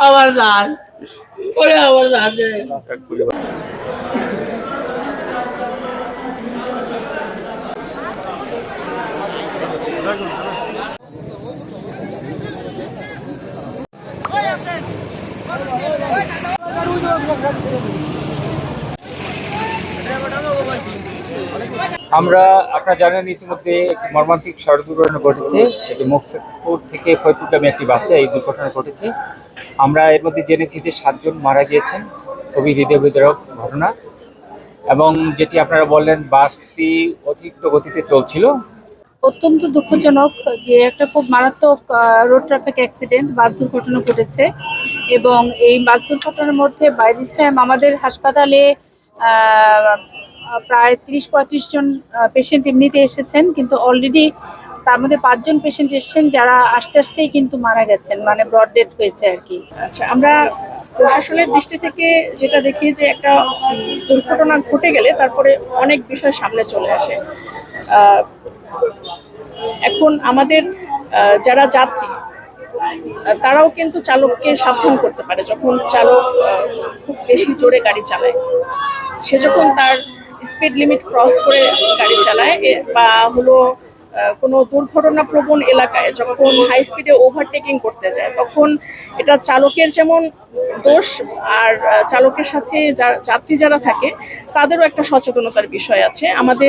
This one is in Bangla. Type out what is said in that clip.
আমার জান ওরে আমার জান আমরা আপনারা জানেন ইতিমধ্যে একটি মর্মান্তিক সড়ক দুর্ঘটনা ঘটেছে, সেটি মুকসেদপুর থেকে ফরিদপুরগামী একটি বাসে এই দুর্ঘটনা ঘটেছে। আমরা এর মধ্যে জেনেছি যে 7 জন মারা গিয়েছেন, খুবই হৃদয় বিদারক ঘটনা। এবং যেটি আপনারা বললেন বাসটি অতিরিক্ত গতিতে চলছিল। অত্যন্ত দুঃখজনক যে একটা খুব মারাত্মক রোড ট্রাফিক অ্যাক্সিডেন্ট, বাস দুর্ঘটনা ঘটেছে। এবং এই বাস দুর্ঘটনার মধ্যে বাই দিস টাইম আমাদের হাসপাতালে প্রায় 30-35 জন পেশেন্ট এমনিতে এসেছেন, কিন্তু অলরেডি তার মধ্যে 5 জন পেশেন্ট এসেছেন যারা আস্তে আস্তেই কিন্তু মারা গেছেন, মানে ব্রড ডেথ হয়েছে আর কি। আচ্ছা, আমরা প্রশাসনের দৃষ্টি থেকে যেটা দেখি যে একটা দুর্ঘটনা ঘটে গেলে তারপরে অনেক বিষয় সামনে চলে আসে। এখন আমাদের যারা যাত্রী তারাও কিন্তু চালককে সাবধান করতে পারে। যখন চালক খুব বেশি জোরে গাড়ি চালায়, সে যখন তার স্পিড লিমিট ক্রস করে গাড়ি চালায় বা হলো কোনো দুর্ঘটনাপ্রবণ এলাকায় যখন হাই স্পিডে ওভারটেকিং করতে যায়, তখন এটা চালকের যেমন দোষ, আর চালকের সাথে যাত্রী যারা থাকে তাদেরও একটা সচেতনতার বিষয় আছে। আমাদের